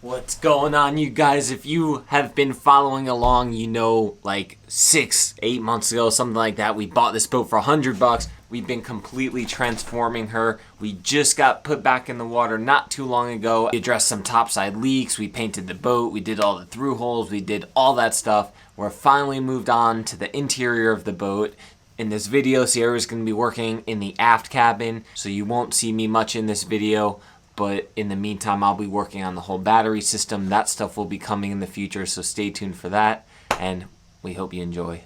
What's going on, you guys? If you have been following along, you know, like 6-8 months ago, something like that, we bought this boat for $100. We've been completely transforming her. We just got put back in the water not too long ago. We addressed some topside leaks, we painted the boat, we did all the through holes, we did all that stuff. We're finally moved on to the interior of the boat. In this video, Sierra's going to be working in the aft cabin, so you won't see me much in this video. But in the meantime, I'll be working on the whole battery system. That stuff will be coming in the future, so stay tuned for that, and we hope you enjoy.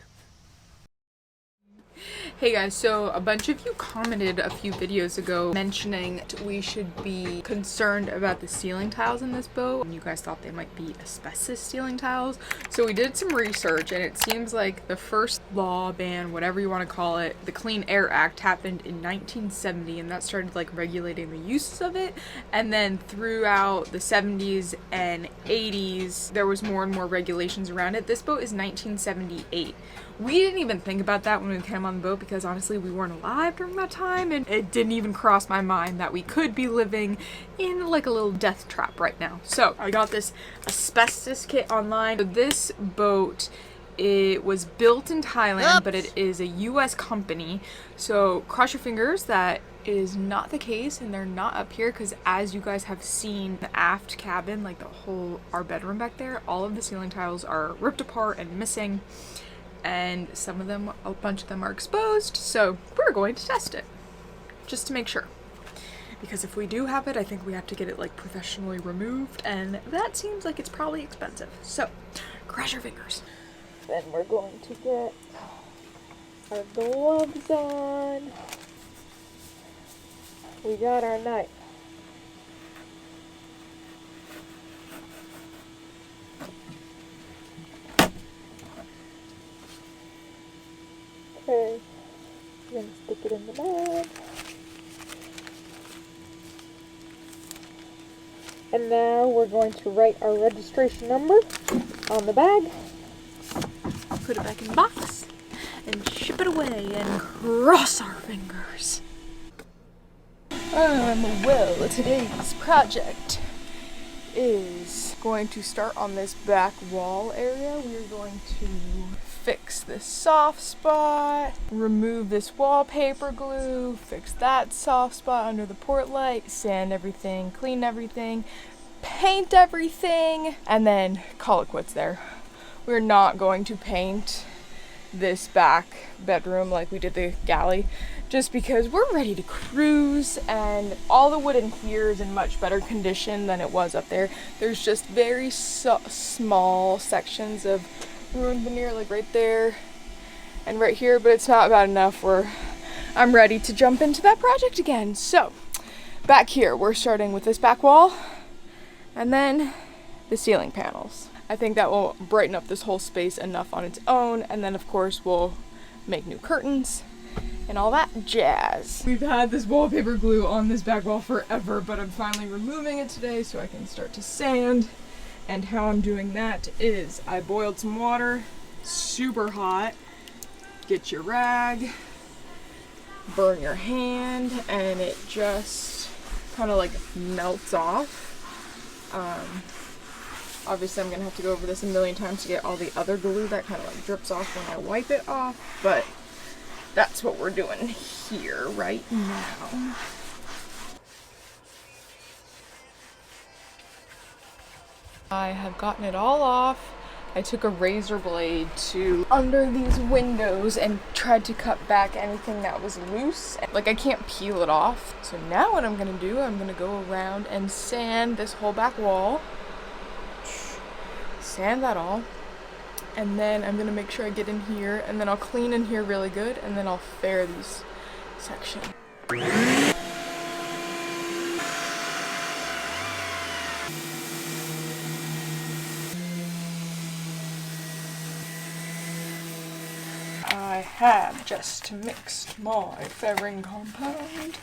Hey guys, so a bunch of you commented a few videos ago mentioning we should be concerned about the ceiling tiles in this boat. You guys thought they might be asbestos ceiling tiles. So we did some research, and it seems like the first law, ban, whatever you want to call it, the Clean Air Act happened in 1970, and that started like regulating the uses of it. And then throughout the 70s and 80s, there was more and more regulations around it. This boat is 1978. We didn't even think about that when we came on the boat because honestly we weren't alive during that time, and it didn't even cross my mind that we could be living in like a little death trap right now. So I got this asbestos kit online. So this boat, it was built in Thailand, but it is a US company. So cross your fingers that is not the case and they're not up here, because as you guys have seen, the aft cabin, like our bedroom back there, all of the ceiling tiles are ripped apart and missing. And some of them, a bunch of them are exposed, so we're going to test it just to make sure, because if we do have it, I think we have to get it like professionally removed, and that seems like it's probably expensive. So cross your fingers. Then we're going to get our gloves on. We got our knife. Okay, we're gonna stick it in the bag. And now we're going to write our registration number on the bag, put it back in the box, and ship it away and cross our fingers. Well, today's project is going to start on this back wall area. We're going to fix this soft spot, remove this wallpaper glue, fix that soft spot under the port light, sand everything, clean everything, paint everything, and then call it quits there. We're not going to paint this back bedroom like we did the galley, just because we're ready to cruise, and all the wood in here is in much better condition than it was up there. There's just very small sections of ruined veneer, like right there and right here, but it's not bad enough where I'm ready to jump into that project again. So back here, we're starting with this back wall and then the ceiling panels. I think that will brighten up this whole space enough on its own, and then of course we'll make new curtains and all that jazz. We've had this wallpaper glue on this back wall forever, but I'm finally removing it today so I can start to sand. And how I'm doing that is I boiled some water, super hot, get your rag, burn your hand, and it just kind of like melts off. Obviously I'm gonna have to go over this a million times to get all the other glue that kind of like drips off when I wipe it off, but that's what we're doing here right now. I have gotten it all off. I took a razor blade to under these windows and tried to cut back anything that was loose. Like, I can't peel it off. So now what I'm gonna do, I'm gonna go around and sand this whole back wall. Sand that all. And then I'm gonna make sure I get in here, and then I'll clean in here really good, and then I'll fair these sections. I have just mixed my fairing compound,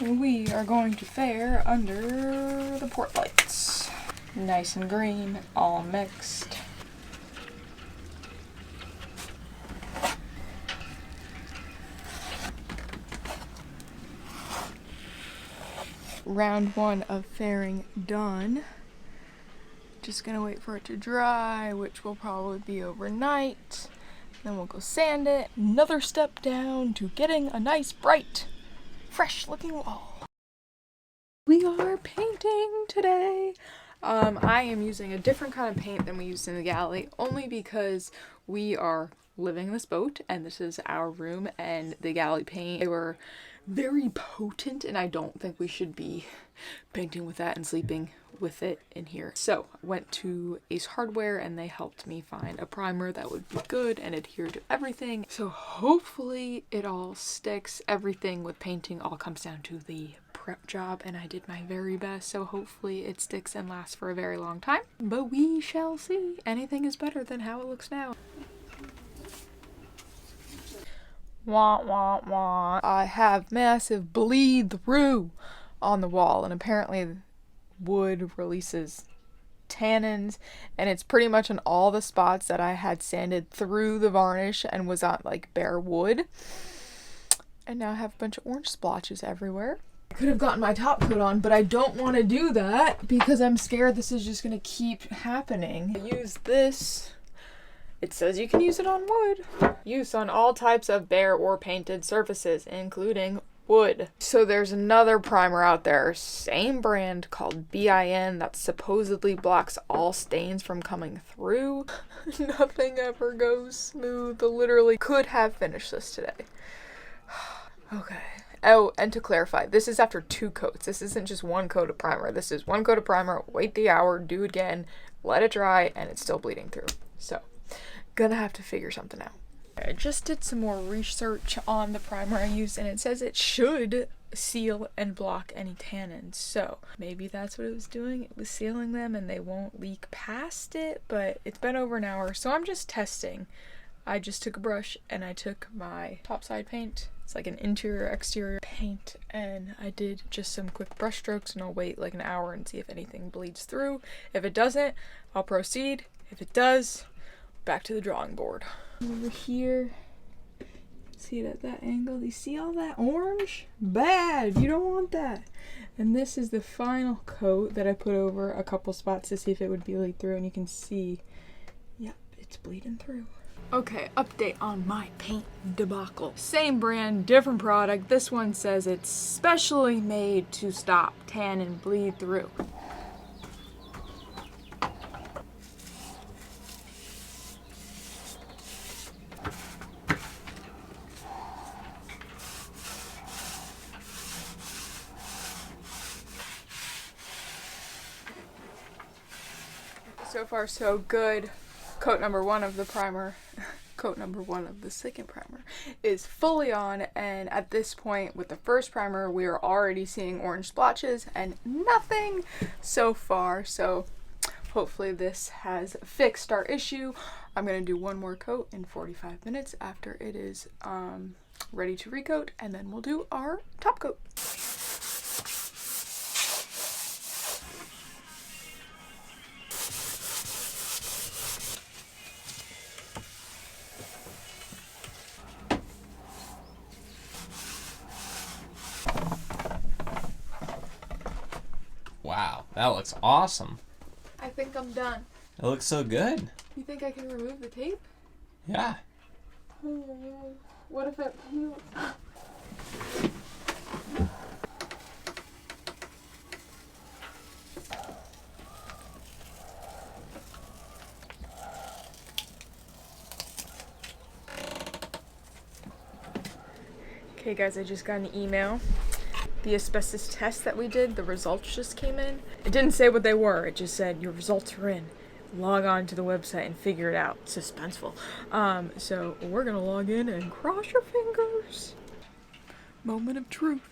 and we are going to fair under the port lights. Nice and green, all mixed. Round one of fairing done. Just gonna wait for it to dry, which will probably be overnight. Then we'll go sand it. Another step down to getting a nice, bright, fresh looking wall. We are painting today. I am using a different kind of paint than we used in the galley, only because we are living in this boat and this is our room, and the galley paint, they were very potent and I don't think we should be painting with that and sleeping with it in here. So I went to Ace Hardware and they helped me find a primer that would be good and adhere to everything. So hopefully it all sticks. Everything with painting all comes down to the prep job, and I did my very best, so hopefully it sticks and lasts for a very long time. But we shall see. Anything is better than how it looks now. Wah, wah, wah. I have massive bleed through on the wall, and apparently wood releases tannins, and it's pretty much in all the spots that I had sanded through the varnish and was on like bare wood. And now I have a bunch of orange splotches everywhere. I could have gotten my top coat on, but I don't want to do that because I'm scared this is just going to keep happening. I use this. It says you can use it on wood. Use on all types of bare or painted surfaces, including wood. So there's another primer out there, same brand, called BIN, that supposedly blocks all stains from coming through. Nothing ever goes smooth. I literally could have finished this today. Okay. Oh, and to clarify, this is after 2 coats. This isn't just 1 coat of primer. This is 1 coat of primer, wait the hour, do it again, let it dry, and it's still bleeding through. So, gonna have to figure something out. I just did some more research on the primer I used, and it says it should seal and block any tannins. So maybe that's what it was doing. It was sealing them and they won't leak past it, but it's been over an hour, so I'm just testing. I just took a brush and I took my topside paint. It's like an interior exterior paint, and I did just some quick brush strokes, and I'll wait like an hour and see if anything bleeds through. If it doesn't, I'll proceed. If it does, back to the drawing board. Over here, see it at that angle. Do you see all that orange? Bad, you don't want that. And this is the final coat that I put over a couple spots to see if it would bleed through, and you can see, yep, it's bleeding through. Okay, update on my paint debacle. Same brand, different product. This one says it's specially made to stop tan and bleed through. So far so good. Coat number 1 of the primer, coat number 1 of the second primer is fully on, and at this point with the first primer we are already seeing orange splotches and nothing so far, so hopefully this has fixed our issue. I'm going to do 1 more coat in 45 minutes after it is ready to recoat, and then we'll do our top coat. Wow, that looks awesome. I think I'm done. It looks so good. You think I can remove the tape? Yeah. What if it peels? Okay guys, I just got an email. The asbestos test that we did, the results just came in. It didn't say what they were, it just said your results are in. Log on to the website and figure it out. Suspenseful. So we're gonna log in and cross your fingers. Moment of truth.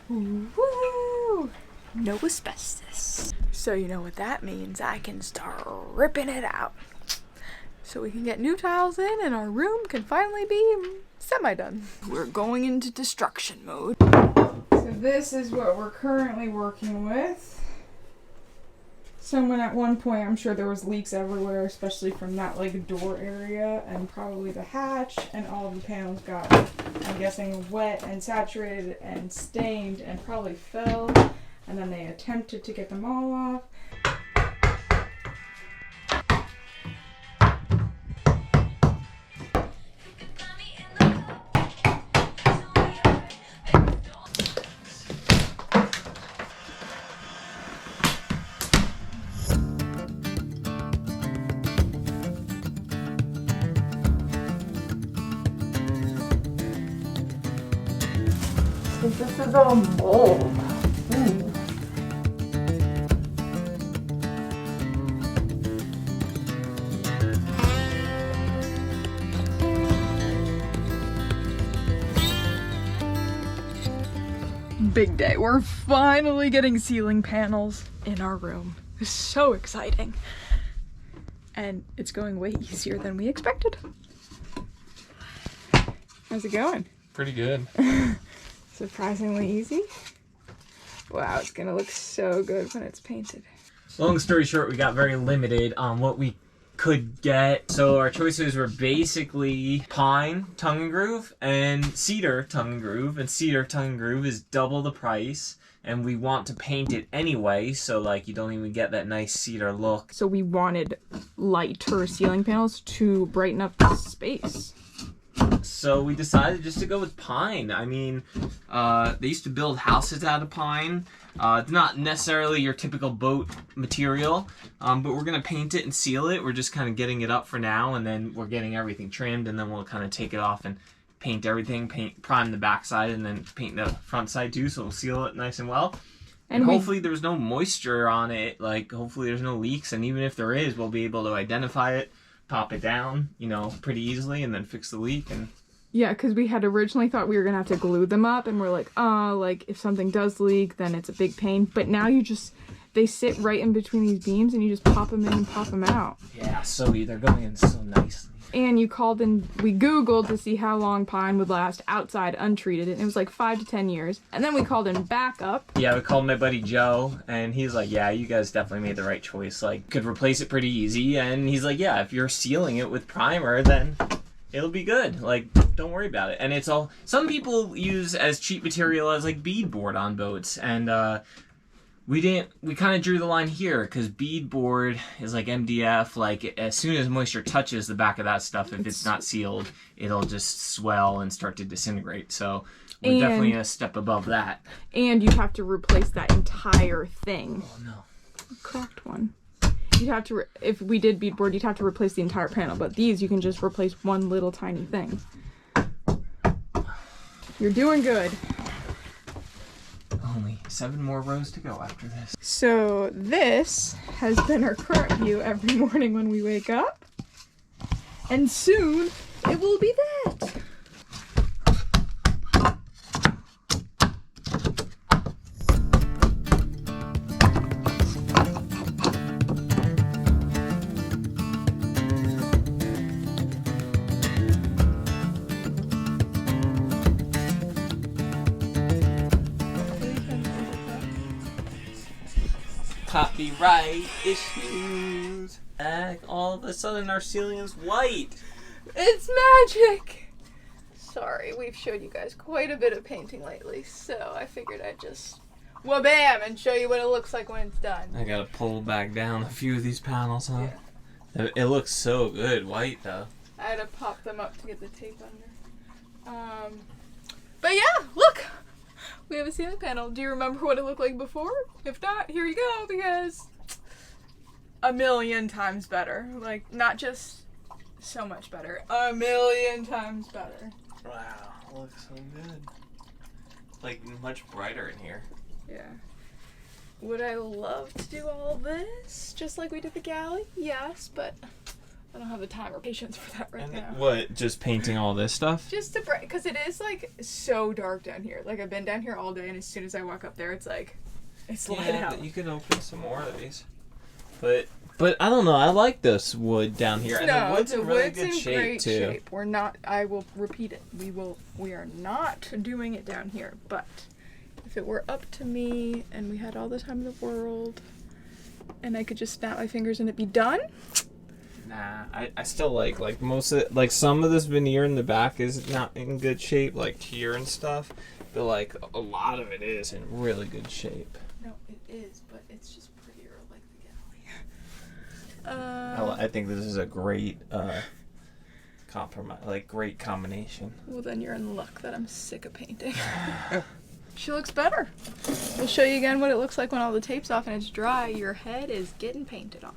Woo! No asbestos. So you know what that means. I can start ripping it out. So we can get new tiles in and our room can finally be semi-done. We're going into destruction mode. So this is what we're currently working with. Someone at one point, I'm sure there was leaks everywhere, especially from that like door area and probably the hatch, and all of the panels got, I'm guessing, wet and saturated and stained and probably fell, and then they attempted to get them all off. This is all mold. Ooh. Big day. We're finally getting ceiling panels in our room. It's so exciting. And it's going way easier than we expected. How's it going? Pretty good. Surprisingly easy. Wow, it's gonna look so good when it's painted. Long story short, we got very limited on what we could get. So our choices were basically pine, tongue and groove, and cedar, tongue and groove. And cedar, tongue and groove is double the price. And we want to paint it anyway, so like you don't even get that nice cedar look. So we wanted lighter ceiling panels to brighten up the space. So we decided just to go with pine. I mean, they used to build houses out of pine. It's not necessarily your typical boat material, but we're going to paint it and seal it. We're just kind of getting it up for now, and then we're getting everything trimmed, and then we'll kind of take it off and paint everything, prime the back side, and then paint the front side too, so we'll seal it nice and well. And hopefully there's no moisture on it, like hopefully there's no leaks, and even if there is, we'll be able to identify it, pop it down, you know, pretty easily, and then fix the leak. And yeah, because we had originally thought we were gonna have to glue them up, and we're like, like if something does leak, then it's a big pain. But now they sit right in between these beams, and you just pop them in and pop them out. Yeah, so they're going in so nicely. And we Googled to see how long pine would last outside untreated, and it was like 5 to 10 years. And then we called in backup. Yeah, we called my buddy Joe, and he's like, yeah, you guys definitely made the right choice. Like, could replace it pretty easy. And he's like, yeah, if you're sealing it with primer, then it'll be good. Like, don't worry about it. And it's all, some people use as cheap material as like beadboard on boats, and we kind of drew the line here because beadboard is like MDF. Like, as soon as moisture touches the back of that stuff, if it's not sealed, it'll just swell and start to disintegrate. So we're definitely a step above that. And you'd have to replace that entire thing. Oh no. Cracked one. You'd have to, if we did beadboard, you'd have to replace the entire panel. But these, you can just replace one little tiny thing. You're doing good. Only 7 more rows to go after this. So this has been our current view every morning when we wake up. And soon it will be that. Copyright issues. All of a sudden our ceiling is white. It's magic! Sorry, we've showed you guys quite a bit of painting lately, so I figured I'd just wha-bam and show you what it looks like when it's done. I gotta pull back down a few of these panels, huh? Yeah. It looks so good white though. I had to pop them up to get the tape under. But yeah, look! We have a ceiling panel. Do you remember what it looked like before? If not, here you go, because a million times better. Like, not just so much better, a million times better. Wow, it looks so good. Like, much brighter in here. Yeah. Would I love to do all this, just like we did the galley? Yes, but I don't have the time or patience for that right now. What, just painting all this stuff? Just to bright, because it is like so dark down here. Like, I've been down here all day, and as soon as I walk up there, it's like, it's light out. But you can open some more of these. But I don't know, I like this wood down here. And no, the wood's in really wood's good in shape great too. Shape. We're not, I will repeat it, we are not doing it down here, but if it were up to me and we had all the time in the world and I could just snap my fingers and it'd be done? Nah, I still like most of it, like some of this veneer in the back is not in good shape, like here and stuff, but like a lot of it is in really good shape. No, it is, but it's just prettier like the galley. I think this is a great compromise, like great combination. Well, then you're in luck that I'm sick of painting. She looks better. We'll show you again what it looks like when all the tape's off and it's dry. Your head is getting painted on.